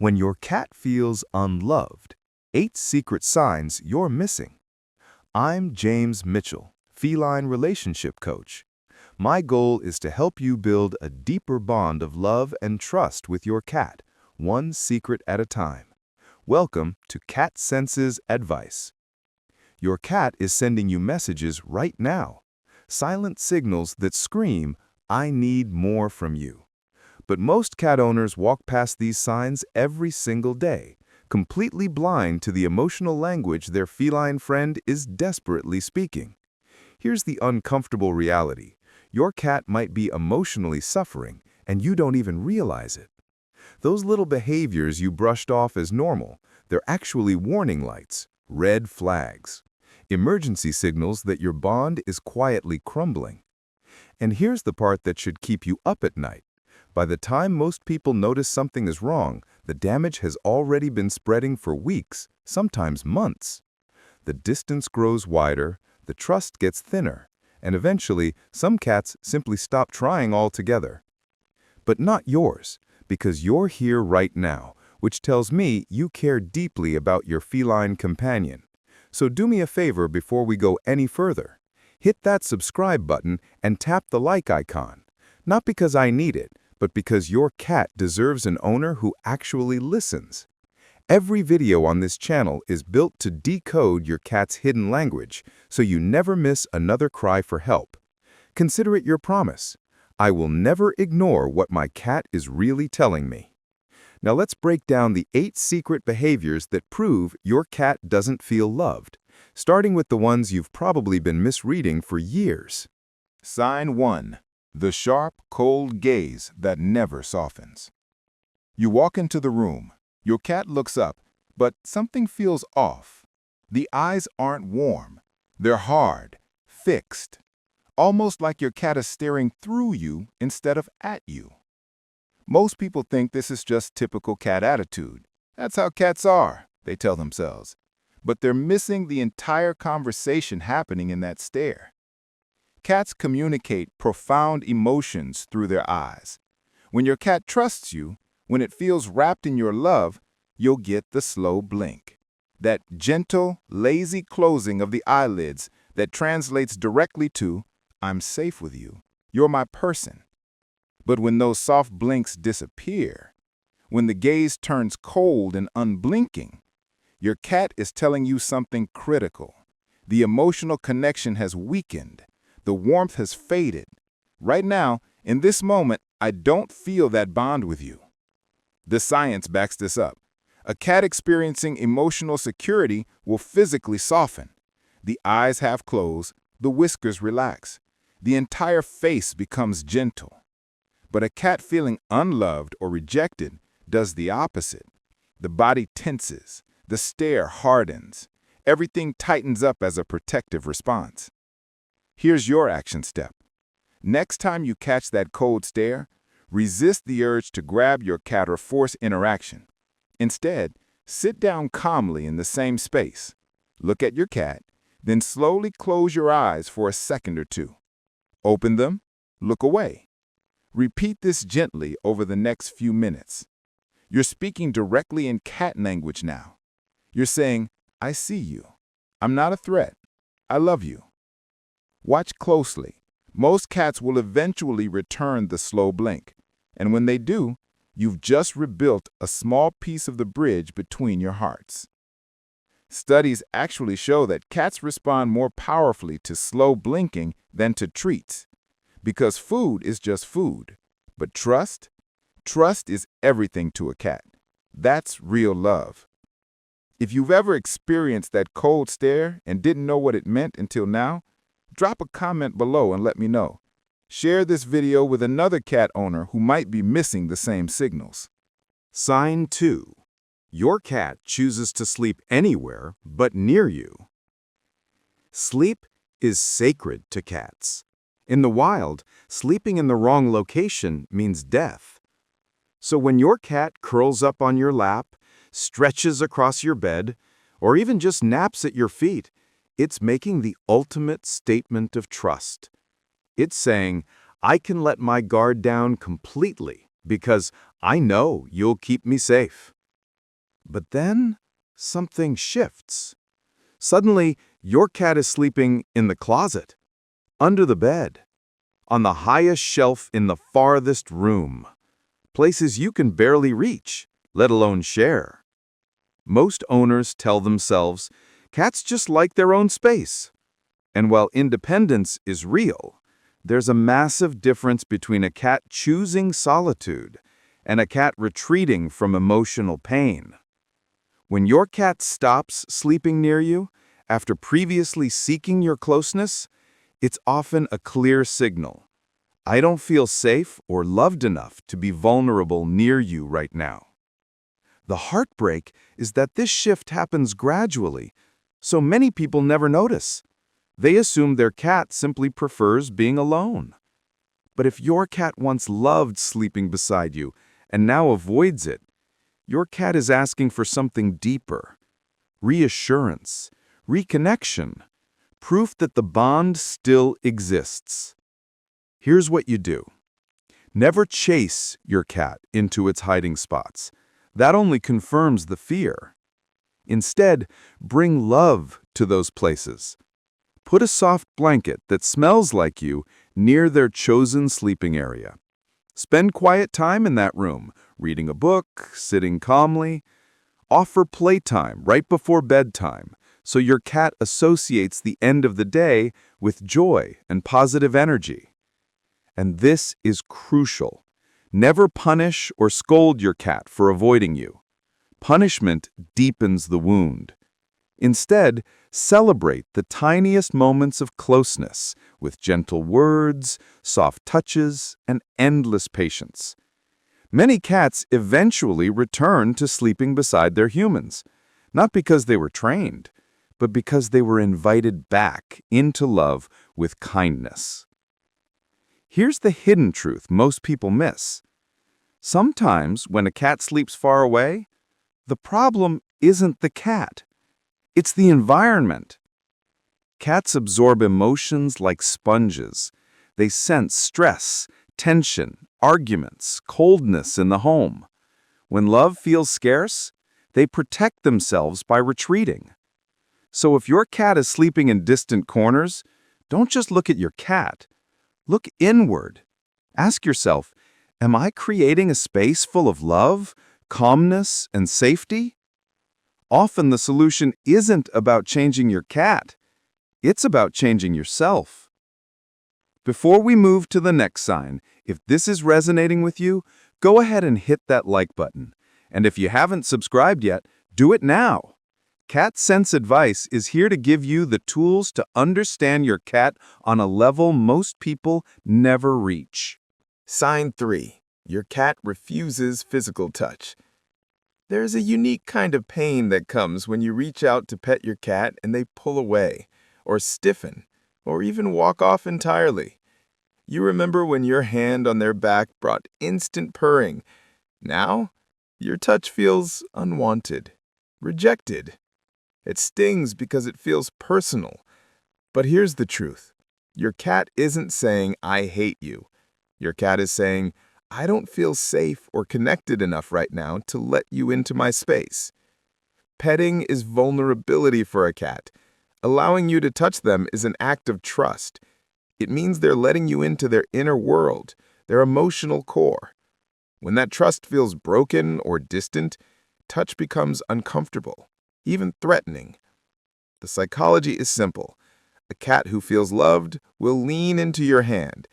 When your cat feels unloved, 8 secret signs you're missing. I'm James Mitchell, Feline Relationship Coach. My goal is to help you build a deeper bond of love and trust with your cat, one secret at a time. Welcome to Cat Senses Advice. Your cat is sending you messages right now, silent signals that scream, "I need more from you." But most cat owners walk past these signs every single day, completely blind to the emotional language their feline friend is desperately speaking. Here's the uncomfortable reality. Your cat might be emotionally suffering, and you don't even realize it. Those little behaviors you brushed off as normal, they're actually warning lights, red flags, emergency signals that your bond is quietly crumbling. And here's the part that should keep you up at night. By the time most people notice something is wrong, the damage has already been spreading for weeks, sometimes months. The distance grows wider, the trust gets thinner, and eventually, some cats simply stop trying altogether. But not yours, because you're here right now, which tells me you care deeply about your feline companion. So do me a favor before we go any further. Hit that subscribe button and tap the like icon. Not because I need it, but because your cat deserves an owner who actually listens. Every video on this channel is built to decode your cat's hidden language, so you never miss another cry for help. Consider it your promise. I will never ignore what my cat is really telling me. Now let's break down the 8 secret behaviors that prove your cat doesn't feel loved, starting with the ones you've probably been misreading for years. Sign 1. The sharp, cold gaze that never softens. You walk into the room. Your cat looks up, but something feels off. The eyes aren't warm. They're hard, fixed, almost like your cat is staring through you instead of at you. Most people think this is just typical cat attitude. That's how cats are, they tell themselves. But they're missing the entire conversation happening in that stare. Cats communicate profound emotions through their eyes. When your cat trusts you, when it feels wrapped in your love, you'll get the slow blink. That gentle, lazy closing of the eyelids that translates directly to, "I'm safe with you. You're my person." But when those soft blinks disappear, when the gaze turns cold and unblinking, your cat is telling you something critical. The emotional connection has weakened. The warmth has faded. Right now, in this moment, I don't feel that bond with you. The science backs this up. A cat experiencing emotional security will physically soften. The eyes half close, the whiskers relax. The entire face becomes gentle. But a cat feeling unloved or rejected does the opposite. The body tenses, the stare hardens. Everything tightens up as a protective response. Here's your action step. Next time you catch that cold stare, resist the urge to grab your cat or force interaction. Instead, sit down calmly in the same space. Look at your cat, then slowly close your eyes for a second or two. Open them, look away. Repeat this gently over the next few minutes. You're speaking directly in cat language now. You're saying, "I see you. I'm not a threat. I love you." Watch closely. Most cats will eventually return the slow blink. And when they do, you've just rebuilt a small piece of the bridge between your hearts. Studies actually show that cats respond more powerfully to slow blinking than to treats. Because food is just food. But trust is everything to a cat. That's real love. If you've ever experienced that cold stare and didn't know what it meant until now, drop a comment below and let me know. Share this video with another cat owner who might be missing the same signals. Sign 2. Your cat chooses to sleep anywhere but near you. Sleep is sacred to cats. In the wild, sleeping in the wrong location means death. So when your cat curls up on your lap, stretches across your bed, or even just naps at your feet, it's making the ultimate statement of trust. It's saying, "I can let my guard down completely because I know you'll keep me safe." But then, something shifts. Suddenly, your cat is sleeping in the closet, under the bed, on the highest shelf in the farthest room, places you can barely reach, let alone share. Most owners tell themselves, cats just like their own space. And while independence is real, there's a massive difference between a cat choosing solitude and a cat retreating from emotional pain. When your cat stops sleeping near you, after previously seeking your closeness, it's often a clear signal. I don't feel safe or loved enough to be vulnerable near you right now. The heartbreak is that this shift happens gradually, so many people never notice. They assume their cat simply prefers being alone. But if your cat once loved sleeping beside you and now avoids it, your cat is asking for something deeper: reassurance, reconnection, proof that the bond still exists. Here's what you do. Never chase your cat into its hiding spots. That only confirms the fear. Instead, bring love to those places. Put a soft blanket that smells like you near their chosen sleeping area. Spend quiet time in that room, reading a book, sitting calmly. Offer playtime right before bedtime, so your cat associates the end of the day with joy and positive energy. And this is crucial. Never punish or scold your cat for avoiding you. Punishment deepens the wound. Instead, celebrate the tiniest moments of closeness with gentle words, soft touches, and endless patience. Many cats eventually return to sleeping beside their humans, not because they were trained, but because they were invited back into love with kindness. Here's the hidden truth most people miss. Sometimes when a cat sleeps far away, the problem isn't the cat. It's the environment. Cats absorb emotions like sponges. They sense stress, tension, arguments, coldness in the home. When love feels scarce, they protect themselves by retreating. So if your cat is sleeping in distant corners, don't just look at your cat. Look inward. Ask yourself, am I creating a space full of love, calmness, and safety? Often the solution isn't about changing your cat. It's about changing yourself. Before we move to the next sign, if this is resonating with you, go ahead and hit that like button. And if you haven't subscribed yet, do it now. Cat Sense Advice is here to give you the tools to understand your cat on a level most people never reach. Sign 3. Your cat refuses physical touch. There's a unique kind of pain that comes when you reach out to pet your cat and they pull away, or stiffen, or even walk off entirely. You remember when your hand on their back brought instant purring. Now, your touch feels unwanted, rejected. It stings because it feels personal. But here's the truth. Your cat isn't saying, "I hate you." Your cat is saying, "I don't feel safe or connected enough right now to let you into my space." Petting is vulnerability for a cat. Allowing you to touch them is an act of trust. It means they're letting you into their inner world, their emotional core. When that trust feels broken or distant, touch becomes uncomfortable, even threatening. The psychology is simple. A cat who feels loved will lean into your hand.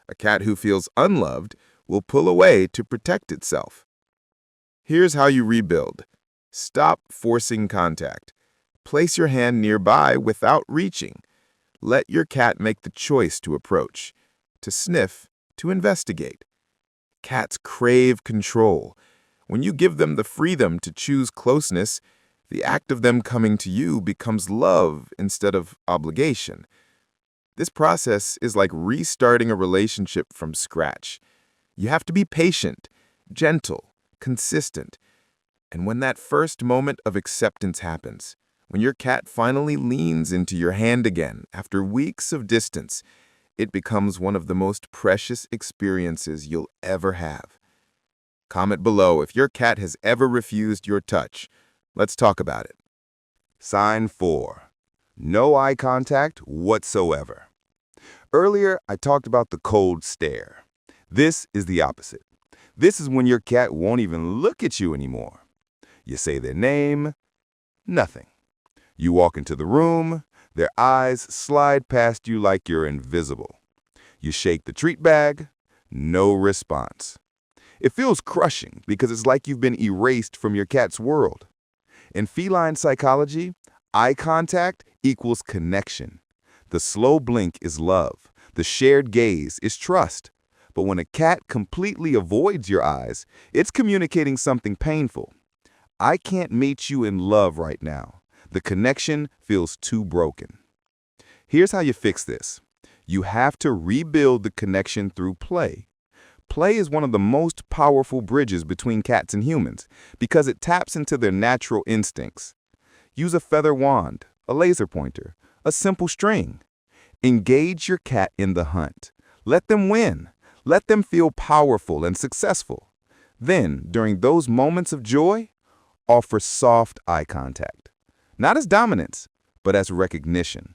A cat who feels unloved will pull away to protect itself. Here's how you rebuild. Stop forcing contact. Place your hand nearby without reaching. Let your cat make the choice to approach, to sniff, to investigate. Cats crave control. When you give them the freedom to choose closeness, the act of them coming to you becomes love instead of obligation. This process is like restarting a relationship from scratch. You have to be patient, gentle, consistent. And when that first moment of acceptance happens, when your cat finally leans into your hand again after weeks of distance, it becomes one of the most precious experiences you'll ever have. Comment below if your cat has ever refused your touch. Let's talk about it. Sign 4. No eye contact whatsoever. Earlier, I talked about the cold stare. This is the opposite. This is when your cat won't even look at you anymore. You say their name, nothing. You walk into the room, their eyes slide past you like you're invisible. You shake the treat bag, no response. It feels crushing because it's like you've been erased from your cat's world. In feline psychology, eye contact equals connection. The slow blink is love. The shared gaze is trust. But when a cat completely avoids your eyes, it's communicating something painful. I can't meet you in love right now. The connection feels too broken. Here's how you fix this. You have to rebuild the connection through play. Play is one of the most powerful bridges between cats and humans because it taps into their natural instincts. Use a feather wand, a laser pointer, a simple string. Engage your cat in the hunt. Let them win. Let them feel powerful and successful. Then, during those moments of joy, offer soft eye contact. Not as dominance, but as recognition.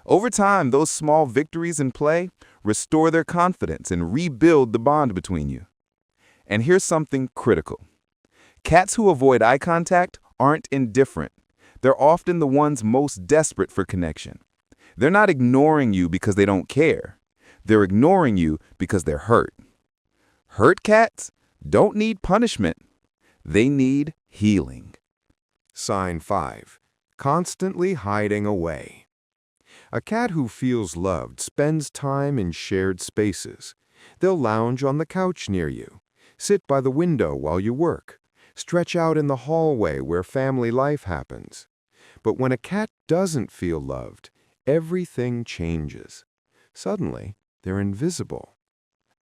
Over time, those small victories in play restore their confidence and rebuild the bond between you. And here's something critical. Cats who avoid eye contact aren't indifferent. They're often the ones most desperate for connection. They're not ignoring you because they don't care. They're ignoring you because they're hurt. Hurt cats don't need punishment. They need healing. Sign 5. Constantly hiding away. A cat who feels loved spends time in shared spaces. They'll lounge on the couch near you, sit by the window while you work, stretch out in the hallway where family life happens. But when a cat doesn't feel loved, everything changes. Suddenly, they're invisible.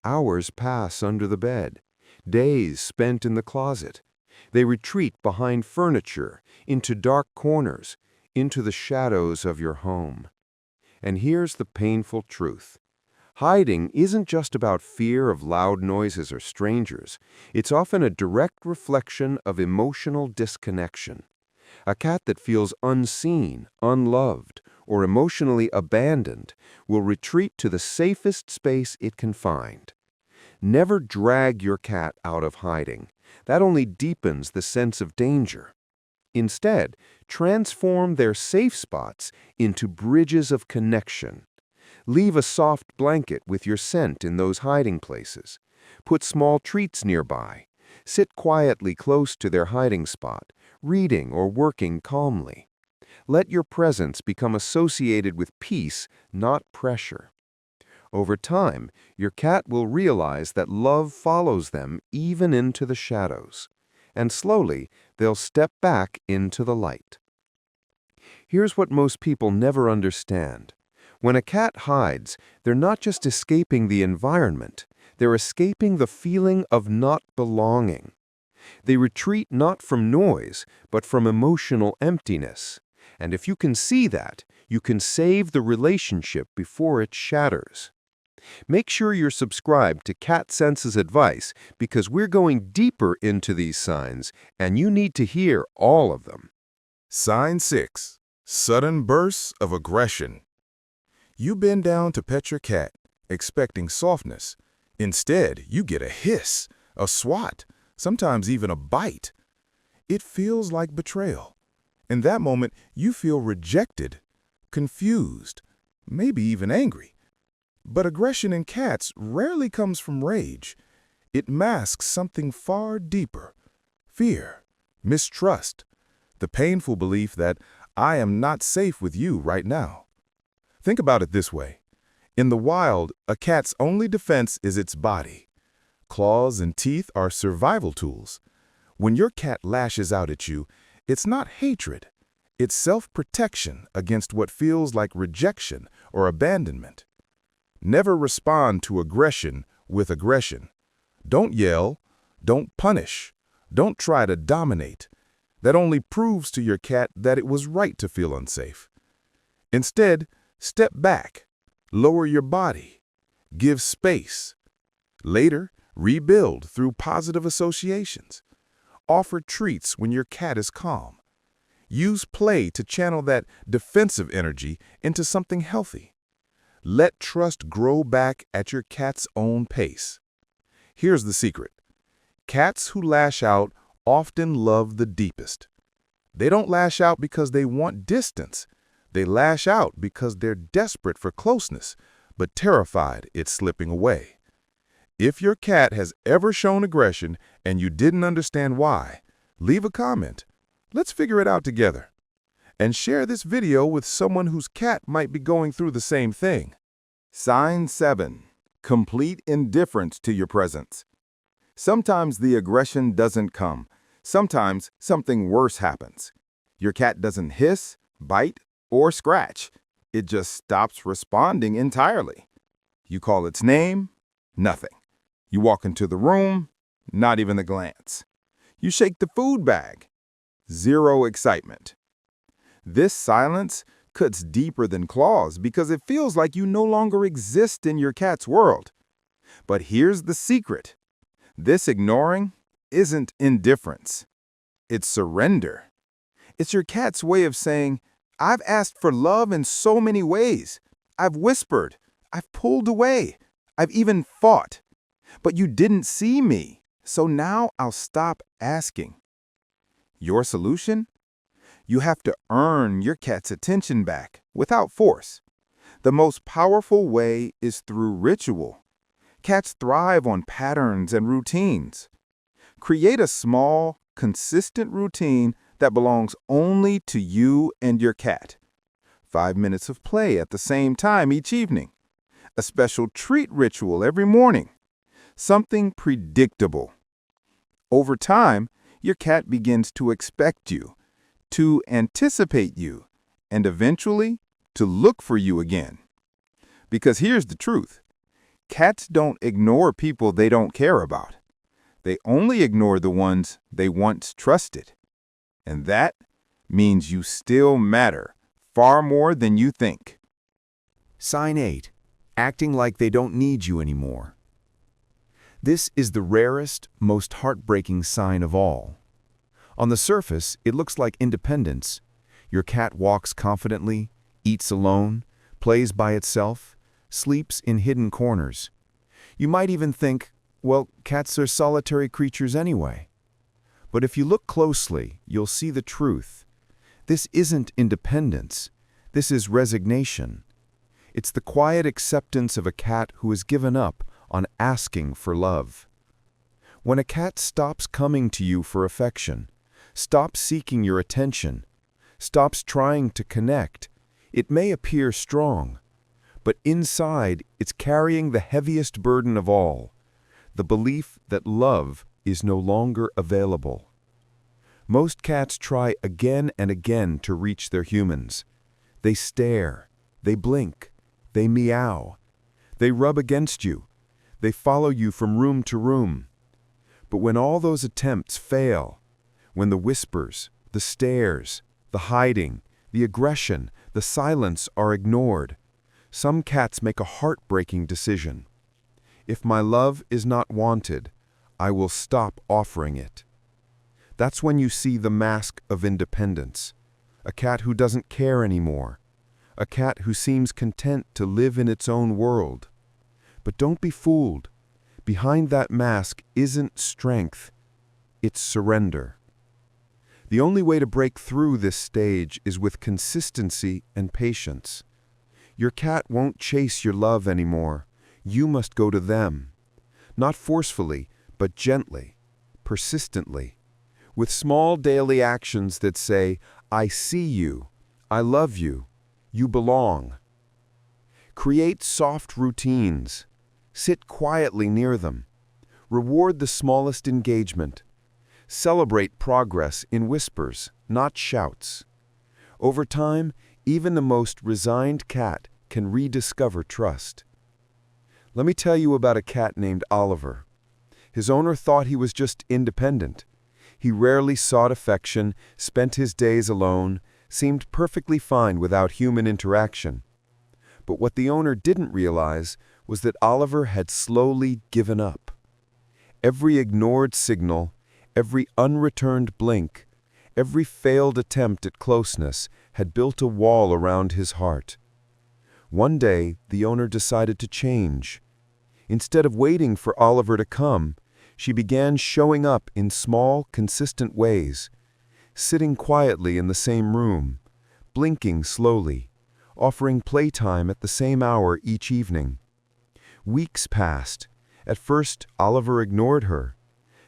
Hours pass under the bed, days spent in the closet. They retreat behind furniture, into dark corners, into the shadows of your home. And here's the painful truth. Hiding isn't just about fear of loud noises or strangers. It's often a direct reflection of emotional disconnection. A cat that feels unseen, unloved, or emotionally abandoned will retreat to the safest space it can find. Never drag your cat out of hiding. That only deepens the sense of danger. Instead, transform their safe spots into bridges of connection. Leave a soft blanket with your scent in those hiding places. Put small treats nearby. Sit quietly close to their hiding spot, reading or working calmly. Let your presence become associated with peace, not pressure. Over time, your cat will realize that love follows them even into the shadows. And slowly, they'll step back into the light. Here's what most people never understand. When a cat hides, they're not just escaping the environment, they're escaping the feeling of not belonging. They retreat not from noise, but from emotional emptiness. And if you can see that, you can save the relationship before it shatters. Make sure you're subscribed to Cat Sense's advice because we're going deeper into these signs, and you need to hear all of them. Sign 6. Sudden bursts of aggression. You bend down to pet your cat, expecting softness. Instead, you get a hiss, a swat, sometimes even a bite. It feels like betrayal. In that moment, you feel rejected, confused, maybe even angry. But aggression in cats rarely comes from rage. It masks something far deeper: fear, mistrust, the painful belief that I am not safe with you right now. Think about it this way. In the wild, a cat's only defense is its body. Claws and teeth are survival tools. When your cat lashes out at you, it's not hatred. It's self-protection against what feels like rejection or abandonment. Never respond to aggression with aggression. Don't yell. Don't punish. Don't try to dominate. That only proves to your cat that it was right to feel unsafe. Instead, step back. Lower your body. Give space. Later, Rebuild through positive associations. Offer treats when your cat is calm. Use play to channel that defensive energy into something healthy. Let trust grow back at your cat's own pace. Here's the secret. Cats who lash out often love the deepest. They don't lash out because they want distance. They lash out because they're desperate for closeness, but terrified it's slipping away. If your cat has ever shown aggression and you didn't understand why, leave a comment. Let's figure it out together. And share this video with someone whose cat might be going through the same thing. Sign 7. Complete indifference to your presence. Sometimes the aggression doesn't come. Sometimes something worse happens. Your cat doesn't hiss, bite, or scratch. It just stops responding entirely. You call its name, nothing. You walk into the room, not even a glance. You shake the food bag, zero excitement. This silence cuts deeper than claws because it feels like you no longer exist in your cat's world. But here's the secret. This ignoring isn't indifference. It's surrender. It's your cat's way of saying, I've asked for love in so many ways. I've whispered. I've pulled away. I've even fought. But you didn't see me, so now I'll stop asking. Your solution? You have to earn your cat's attention back without force. The most powerful way is through ritual. Cats thrive on patterns and routines. Create a small, consistent routine that belongs only to you and your cat. 5 minutes of play at the same time each evening. A special treat ritual every morning. Something predictable. Over time, your cat begins to expect you, to anticipate you, and eventually to look for you again. Because here's the truth. Cats don't ignore people they don't care about. They only ignore the ones they once trusted. And that means you still matter far more than you think. Sign 8. Acting like they don't need you anymore. This is the rarest, most heartbreaking sign of all. On the surface, it looks like independence. Your cat walks confidently, eats alone, plays by itself, sleeps in hidden corners. You might even think, well, cats are solitary creatures anyway. But if you look closely, you'll see the truth. This isn't independence. This is resignation. It's the quiet acceptance of a cat who has given up on asking for love. When a cat stops coming to you for affection, stops seeking your attention, stops trying to connect, it may appear strong, but inside it's carrying the heaviest burden of all, the belief that love is no longer available. Most cats try again and again to reach their humans. They stare, they blink, they meow, they rub against you, they follow you from room to room. But when all those attempts fail, when the whispers, the stares, the hiding, the aggression, the silence are ignored, some cats make a heartbreaking decision. If my love is not wanted, I will stop offering it. That's when you see the mask of independence. A cat who doesn't care anymore. A cat who seems content to live in its own world. But don't be fooled. Behind that mask isn't strength. It's surrender. The only way to break through this stage is with consistency and patience. Your cat won't chase your love anymore. You must go to them. Not forcefully, but gently, persistently, with small daily actions that say, I see you, I love you, you belong. Create soft routines. Sit quietly near them. Reward the smallest engagement. Celebrate progress in whispers, not shouts. Over time, even the most resigned cat can rediscover trust. Let me tell you about a cat named Oliver. His owner thought he was just independent. He rarely sought affection, spent his days alone, seemed perfectly fine without human interaction. But what the owner didn't realize was that Oliver had slowly given up. Every ignored signal, every unreturned blink, every failed attempt at closeness had built a wall around his heart. One day, the owner decided to change. Instead of waiting for Oliver to come, she began showing up in small, consistent ways, sitting quietly in the same room, blinking slowly, offering playtime at the same hour each evening. Weeks passed. At first, Oliver ignored her.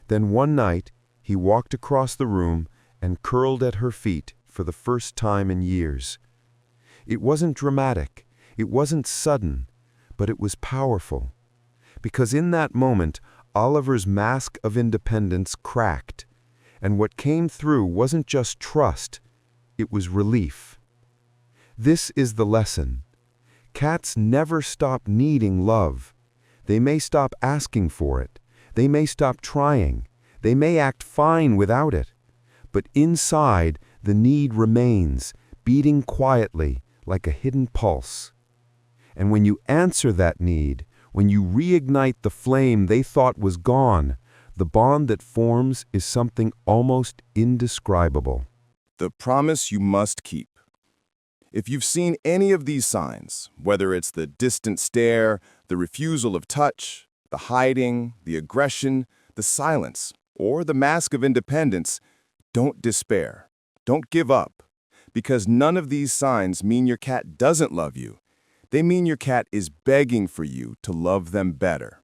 Then one night, he walked across the room and curled at her feet for the first time in years. It wasn't dramatic, it wasn't sudden, but it was powerful. Because in that moment, Oliver's mask of independence cracked, and what came through wasn't just trust, it was relief. This is the lesson. Cats never stop needing love. They may stop asking for it. They may stop trying. They may act fine without it. But inside, the need remains, beating quietly like a hidden pulse. And when you answer that need, when you reignite the flame they thought was gone, the bond that forms is something almost indescribable. The promise you must keep. If you've seen any of these signs, whether it's the distant stare, the refusal of touch, the hiding, the aggression, the silence, or the mask of independence, don't despair. Don't give up. Because none of these signs mean your cat doesn't love you. They mean your cat is begging for you to love them better.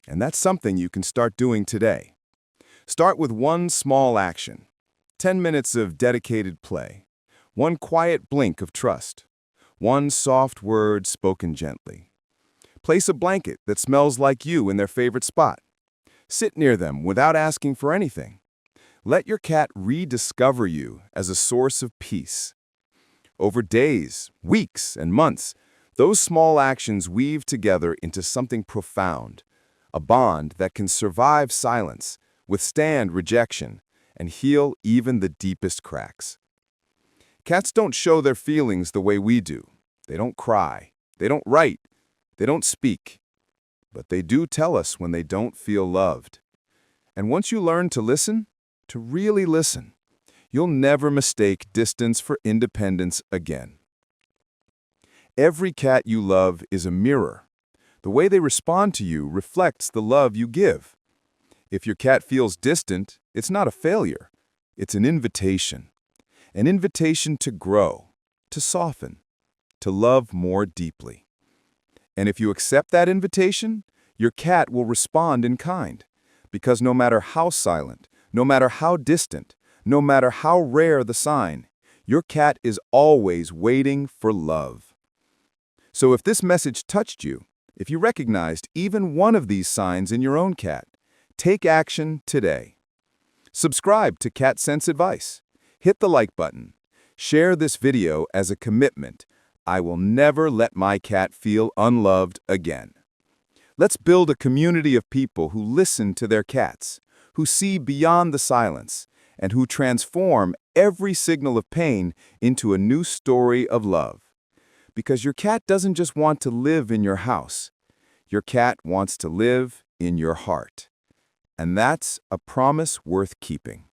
And that's something you can start doing today. Start with one small action. 10 minutes of dedicated play. One quiet blink of trust. One soft word spoken gently. Place a blanket that smells like you in their favorite spot. Sit near them without asking for anything. Let your cat rediscover you as a source of peace. Over days, weeks, and months, those small actions weave together into something profound, a bond that can survive silence, withstand rejection, and heal even the deepest cracks. Cats don't show their feelings the way we do. They don't cry. They don't write. They don't speak. But they do tell us when they don't feel loved. And once you learn to listen, to really listen, you'll never mistake distance for independence again. Every cat you love is a mirror. The way they respond to you reflects the love you give. If your cat feels distant, it's not a failure. It's an invitation. An invitation to grow, to soften, to love more deeply. And if you accept that invitation, your cat will respond in kind. Because no matter how silent, no matter how distant, no matter how rare the sign, your cat is always waiting for love. So if this message touched you, if you recognized even one of these signs in your own cat, take action today. Subscribe to Cat Sense Advice. Hit the like button. Share this video as a commitment. I will never let my cat feel unloved again. Let's build a community of people who listen to their cats, who see beyond the silence, and who transform every signal of pain into a new story of love. Because your cat doesn't just want to live in your house. Your cat wants to live in your heart. And that's a promise worth keeping.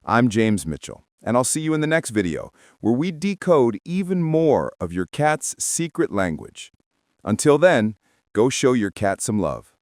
I'm James Mitchell, and I'll see you in the next video, where we decode even more of your cat's secret language. Until then, go show your cat some love.